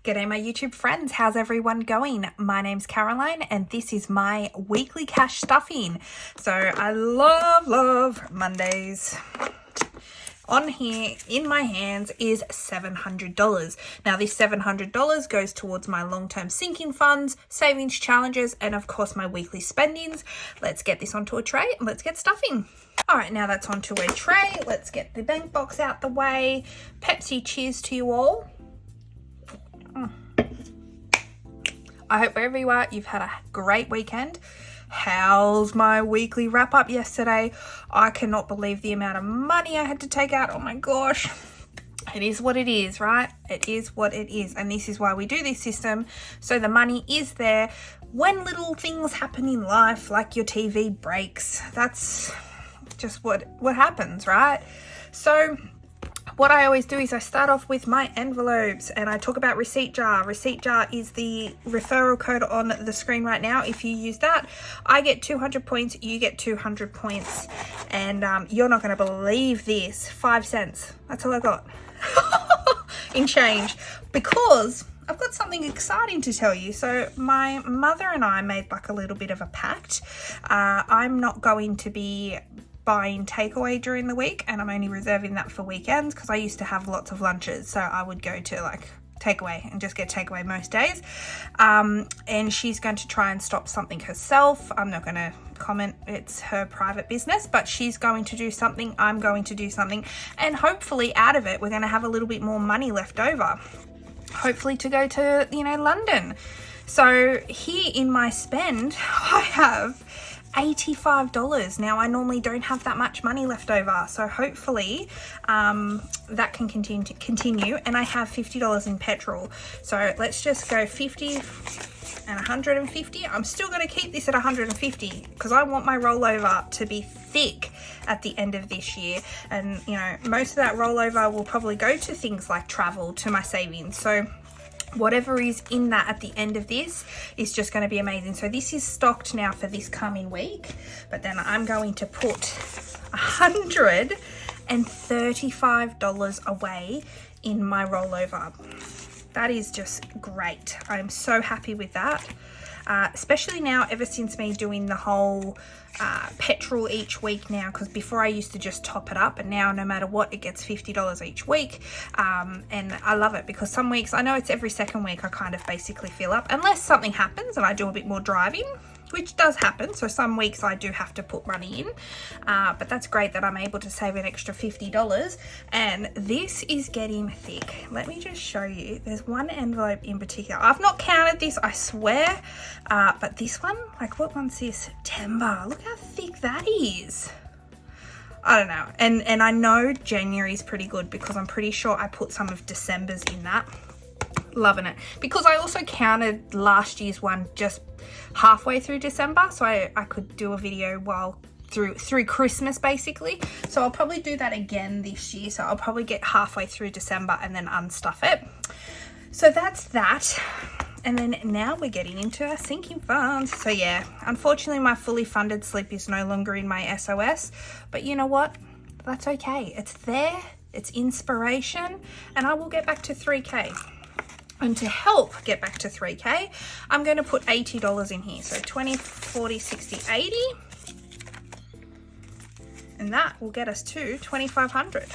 G'day my YouTube friends, how's everyone going? My name's Caroline and this is my weekly cash stuffing. So I love Mondays. On here in my hands is $700. Now this $700 goes towards my long-term sinking funds, savings challenges, and of course my weekly spendings. Let's get this onto a tray and let's get stuffing. All right, now that's onto a tray. Let's get the bank box out the way. Pepsi, cheers to you all. I hope wherever you are, you've had a great weekend. How's my weekly wrap up yesterday? I cannot believe the amount of money I had to take out. Oh my gosh. It is what it is, right? It is what it is. And this is why we do this system. So the money is there when little things happen in life, like your TV breaks. That's just what happens, right? So what I always do is I start off with my envelopes and I talk about receipt jar. Receipt jar is the referral code on the screen right now. If you use that, I get 200 points, you get 200 points. And you're not going to believe this. 5 cents. That's all I got in change because I've got something exciting to tell you. So my mother and I made like a little bit of a pact. I'm not going to be buying takeaway during the week and I'm only reserving that for weekends because I used to have lots of lunches, so I would go to like takeaway and just get takeaway most days. And she's going to try and stop something herself. I'm not going to comment, it's her private business, but she's going to do something, I'm going to do something, and hopefully out of it we're going to have a little bit more money left over, hopefully to go to, you know, London. So here in my spend I have $85. Now I normally don't have that much money left over, so hopefully that can continue, and I have $50 in petrol. So let's just go 50 and 150. I'm still going to keep this at 150 because I want my rollover to be thick at the end of this year, and you know, most of that rollover will probably go to things like travel, to my savings. So whatever is in that at the end of this is just going to be amazing. So this is stocked now for this coming week, but then I'm going to put $135 away in my rollover. That is just great. I'm so happy with that. Especially now, ever since me doing the whole petrol each week now, because before I used to just top it up, and now no matter what, it gets $50 each week. And I love it because some weeks, I know it's every second week, I kind of basically fill up, unless something happens and I do a bit more driving, which does happen. So some weeks I do have to put money in, but that's great that I'm able to save an extra $50. And this is getting thick. Let me just show you. There's one envelope in particular. I've not counted this, I swear, but this one, like what one's this? September. Look how thick that is. I don't know. And I know January is pretty good because I'm pretty sure I put some of December's in that. Loving it, because I also counted last year's one just halfway through December, so I could do a video while through Christmas basically. So I'll probably do that again this year, so I'll probably get halfway through December and then unstuff it. So that's that. And then now we're getting into our sinking funds. So yeah, unfortunately my fully funded slip is no longer in my SOS, but you know what, that's okay. It's there, it's inspiration, and I will get back to 3K. And to help get back to 3K, I'm going to put $80 in here. So 20, 40, 60, 80. And that will get us to 2,500.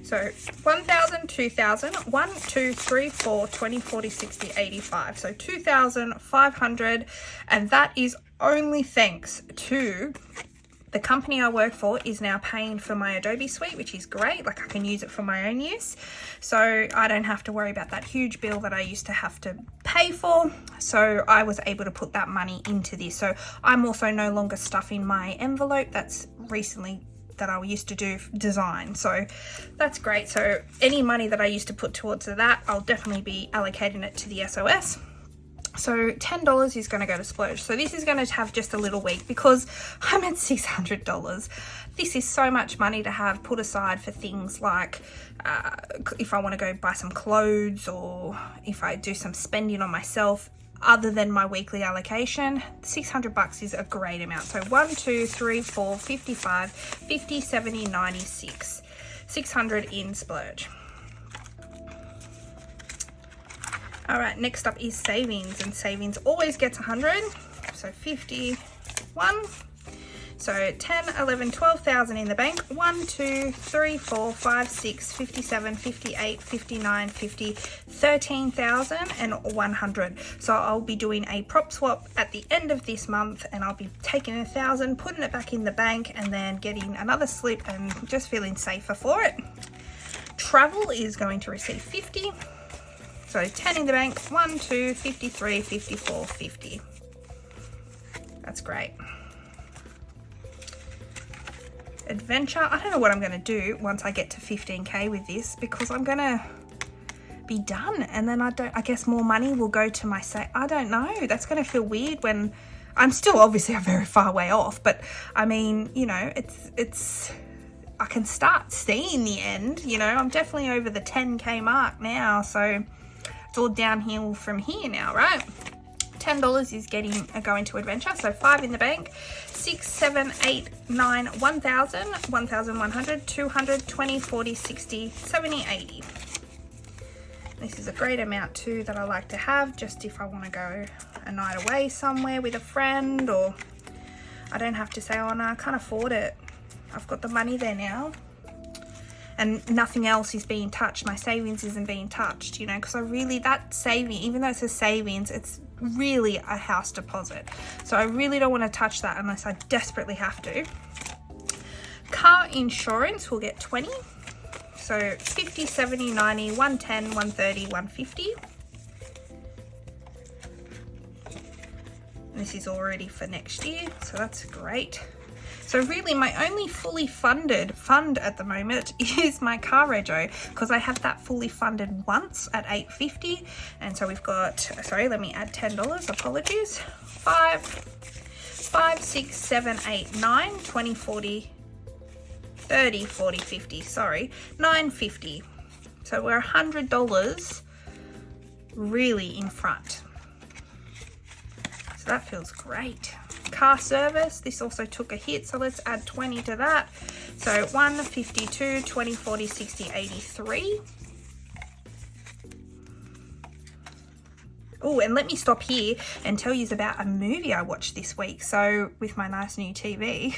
So 1,000, 2,000, 1, 2, 3, 4, 20, 40, 60, 85. So 2,500. And that is only thanks to the company I work for is now paying for my Adobe suite, which is great. Like I can use it for my own use. So I don't have to worry about that huge bill that I used to have to pay for. So I was able to put that money into this. So I'm also no longer stuffing my envelope. That's recently that I used to do design. So that's great. So any money that I used to put towards that, I'll definitely be allocating it to the SOS. So $10 is going to go to splurge. So this is going to have just a little week because I'm at $600. This is so much money to have put aside for things like if I want to go buy some clothes, or if I do some spending on myself other than my weekly allocation. $600 is a great amount. So 1, 2, 3, 4, 55, 50, 70, 96. 600 in splurge. All right, next up is savings, and savings always gets 100. So 51. So 10, 11, 12,000 in the bank. 1, 2, 3, 4, 5, 6, 57, 58, 59, 50, 13,000 and 100. So I'll be doing a prop swap at the end of this month, and I'll be taking 1,000, putting it back in the bank, and then getting another slip and just feeling safer for it. Travel is going to receive 50. So 10 in the bank. 1, 2, 53, 54, 50. That's great. Adventure, I don't know what I'm going to do once I get to 15k with this, because I'm going to be done, and then I guess more money will go to my I don't know, that's going to feel weird when I'm still obviously a very far way off, but I mean, you know, it's I can start seeing the end, you know. I'm definitely over the 10k mark now, so it's all downhill from here now, right? $10 is going to adventure. So 5 in the bank. 6, 7, 8, 9, 1,000, 1,100, 200, 20, 40, 60, 70, 80. This is a great amount too that I like to have just if I want to go a night away somewhere with a friend, or I don't have to say, oh no, I can't afford it. I've got the money there now. And nothing else is being touched. My savings isn't being touched, you know, because that saving, even though it says savings, it's really a house deposit. So I really don't want to touch that unless I desperately have to. Car insurance will get 20. So 50, 70, 90, 110, 130, 150. This is already for next year, so that's great. So really my only fully funded fund at the moment is my car rego, because I have that fully funded once at $8.50. And so we've got, sorry, let me add $10, apologies. 5, 6, 7, 8, 9, 20, 40, 30, 40, 50, sorry, $9.50. So we're $100 really in front. So that feels great. Car service, this also took a hit, so let's add 20 to that. So 1, 52, 20, 40, 60, 83. Oh, and let me stop here and tell you about a movie I watched this week. So with my nice new TV,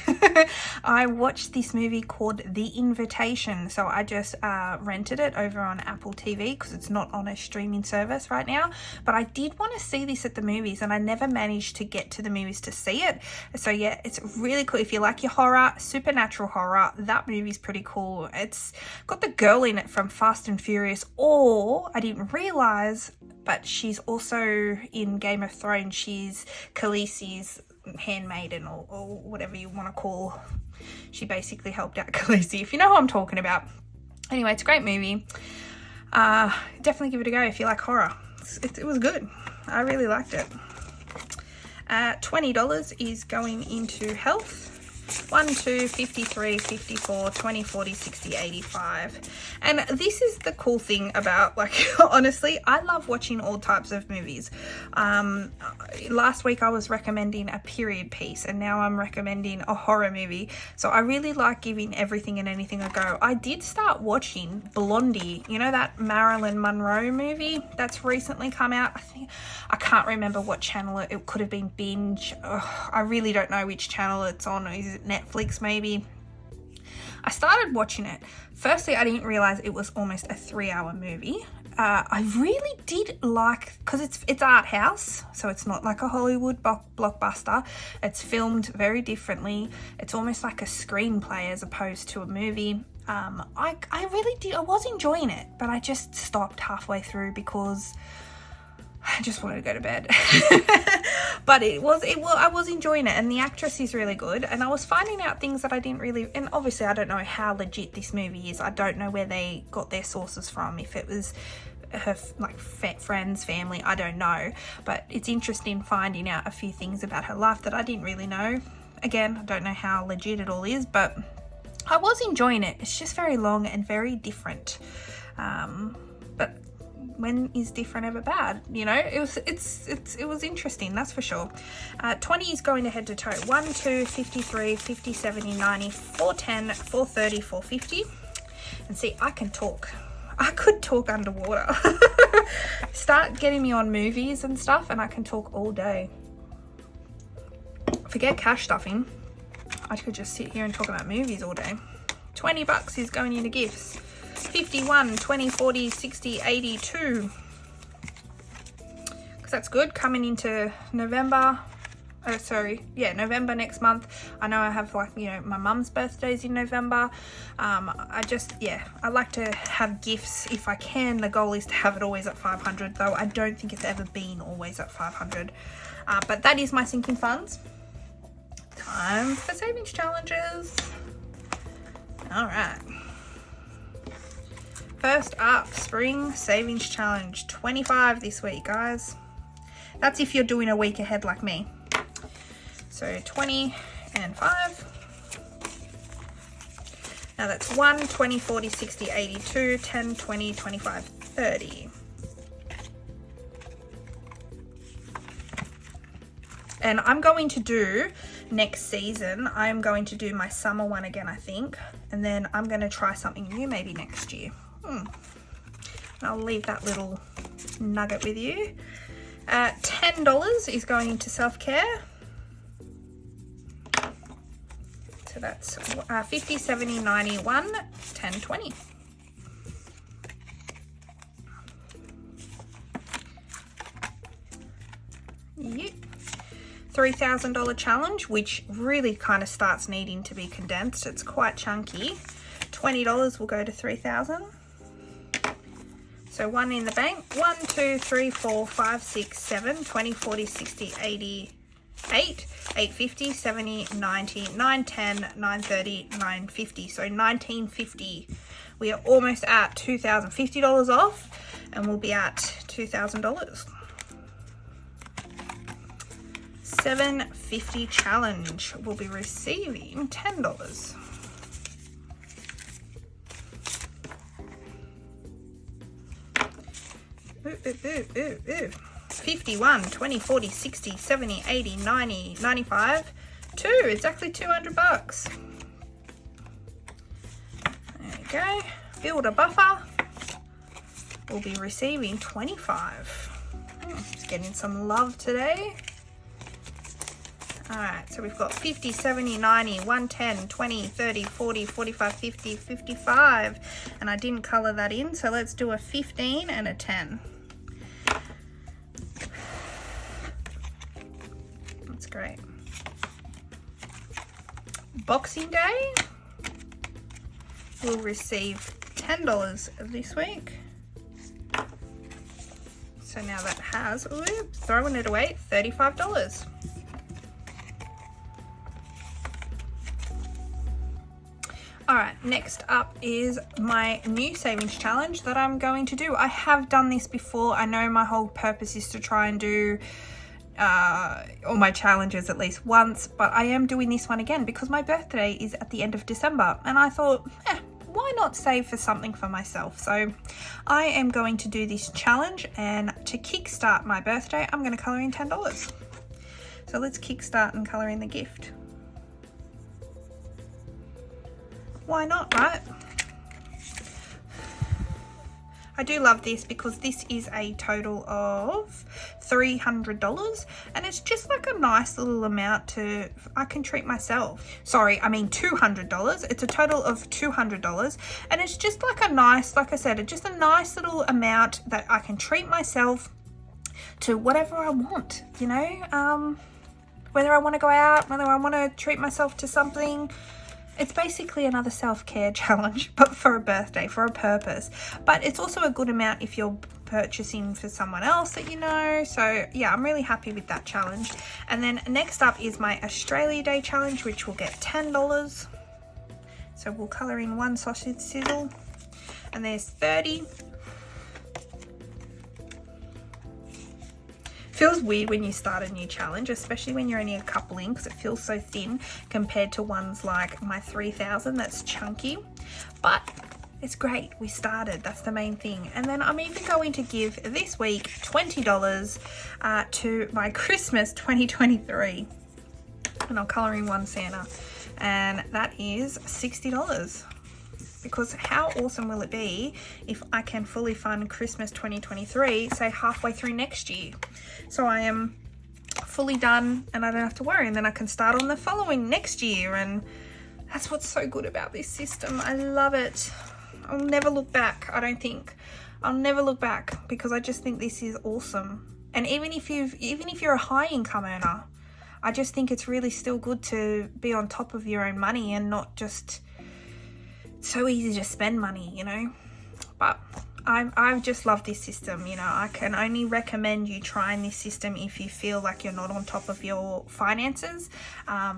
I watched this movie called The Invitation. So I just rented it over on Apple TV because it's not on a streaming service right now. But I did want to see this at the movies, and I never managed to get to the movies to see it. So yeah, it's really cool. If you like your horror, supernatural horror, that movie's pretty cool. It's got the girl in it from Fast and Furious, or I didn't realize, but she's also in Game of Thrones. She's Khaleesi's handmaiden, or whatever you want to call. She basically helped out Khaleesi, if you know who I'm talking about. Anyway, it's a great movie. Definitely give it a go if you like horror. It was good. I really liked it. $20 is going into health. 1, 2, 53, 54, 20, 40, 60, 85. And this is the cool thing about, like, honestly, I love watching all types of movies. Last week I was recommending a period piece, and now I'm recommending a horror movie. So I really like giving everything and anything a go. I did start watching Blondie, you know, that Marilyn Monroe movie that's recently come out. I can't remember what channel it could have been Binge. I really don't know which channel it's on. Is it Netflix maybe? I started watching it. Firstly, I didn't realize it was almost a 3-hour movie. I really did like, because it's art house, so it's not like a Hollywood blockbuster. It's filmed very differently. It's almost like a screenplay as opposed to a movie. I really did. I was enjoying it, but I just stopped halfway through because I just wanted to go to bed. But I was enjoying it, and the actress is really good, and I was finding out things that I didn't really, and obviously I don't know how legit this movie is. I don't know where they got their sources from, if it was her like friends, family, I don't know, but it's interesting finding out a few things about her life that I didn't really know. Again, I don't know how legit it all is, but I was enjoying it. It's just very long and very different, but when is different ever bad? You know, it was interesting, that's for sure. 20 is going to head to toe. 1, 2, 53, 50, 70, 90, 410, 430, 450. And see, I can talk. I could talk underwater. Start getting me on movies and stuff and I can talk all day. Forget cash stuffing. I could just sit here and talk about movies all day. $20 is going into gifts. 51, 20, 40, 60, 82. Because that's good. Coming into November. Oh, sorry. Yeah, November next month. I know I have, like, you know, my mum's birthday's in November. I like to have gifts if I can. The goal is to have it always at 500, though I don't think it's ever been always at 500. But that is my sinking funds. Time for savings challenges. All right. First up, spring savings challenge. 25 this week, guys. That's if you're doing a week ahead like me. So 20 and 5. Now that's 1, 20, 40, 60, 82, 10, 20, 25, 30. And I'm going to do, next season, I'm going to do my summer one again, I think. And then I'm going to try something new maybe next year. And I'll leave that little nugget with you. $10 is going into self-care. So that's 50, 70, 90, 1, 10, 20. Yep. $3,000 challenge, which really kind of starts needing to be condensed. It's quite chunky. $20 will go to 3,000. So 1 in the bank. 1, 2, 3, 4, 5, 6, 7, 20, 40, 60, 80, 8, 850, 70, 90, 910, 930, 950. So 1950. We are almost at $2,050 off and we'll be at $2,000. 750 challenge will be receiving $10. Ooh. 51, 20, 40, 60, 70, 80, 90, 95, 2. It's actually $200. There we go. Build a buffer. We'll be receiving 25. Just getting some love today. Alright, so we've got 50, 70, 90, 110, 20, 30, 40, 45, 50, 55. And I didn't colour that in, so let's do a 15 and a 10. That's great. Boxing Day, we'll receive $10 this week. So now that has, throwing it away, $35. Alright, next up is my new savings challenge that I'm going to do. I have done this before. I know my whole purpose is to try and do all my challenges at least once, but I am doing this one again because my birthday is at the end of December and I thought, why not save for something for myself? So I am going to do this challenge, and to kickstart my birthday, I'm going to colour in $10. So let's kickstart and colour in the gift. Why not, right? I do love this because this is a total of $300 and it's just like a nice little amount I can treat myself. Sorry, I mean $200. It's a total of $200 and it's just like a nice, like I said, just a nice little amount that I can treat myself to whatever I want, you know, whether I want to go out, whether I want to treat myself to something. It's basically another self-care challenge, but for a birthday, for a purpose. But it's also a good amount if you're purchasing for someone else that you know. So yeah, I'm really happy with that challenge. And then next up is my Australia Day challenge, which will get $10. So we'll colour in 1 sausage sizzle. And there's 30. Feels weird when you start a new challenge, especially when you're only a couple in, because it feels so thin compared to ones like my 3,000 that's chunky, but it's great. We started, that's the main thing. And then I'm even going to give this week $20 to my Christmas 2023, and I'll colour in 1 Santa, and that is $60. because how awesome will it be if I can fully fund Christmas 2023, say halfway through next year. So I am fully done and I don't have to worry, and then I can start on the following next year. And that's what's so good about this system. I love it. I'll never look back. I don't think I'll never look back, because I just think this is awesome. And even if you're a high income earner, I just think it's really still good to be on top of your own money and not just so easy to spend money, you know. But I've just loved this system. You know, I can only recommend you trying this system if you feel like you're not on top of your finances,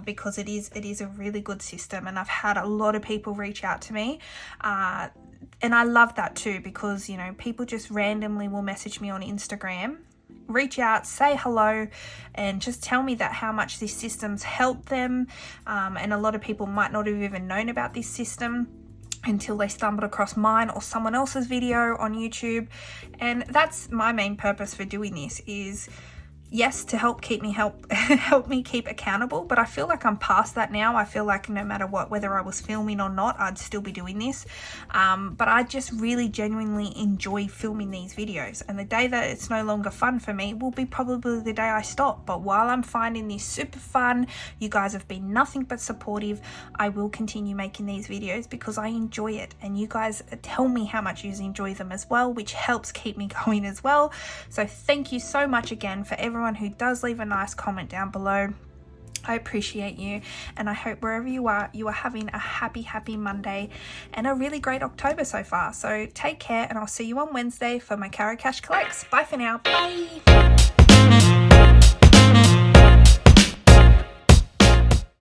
because it is a really good system. And I've had a lot of people reach out to me, and I love that too, because, you know, people just randomly will message me on Instagram, reach out, say hello, and just tell me that how much this system's helped them. And a lot of people might not have even known about this system until they stumbled across mine or someone else's video on YouTube. And that's my main purpose for doing this, is yes, to help me keep accountable, but I feel like I'm past that now. I feel like no matter what, whether I was filming or not, I'd still be doing this. But I just really genuinely enjoy filming these videos, and the day that it's no longer fun for me will be probably the day I stop. But while I'm finding this super fun, you guys have been nothing but supportive. I will continue making these videos because I enjoy it, and you guys tell me how much you enjoy them as well, which helps keep me going as well. So thank you so much again for everyone who does leave a nice comment down below. I appreciate you, and I hope wherever you are having a happy Monday and a really great October so far. So take care, and I'll see you on Wednesday for my CAROCASH collects. Bye for now. Bye.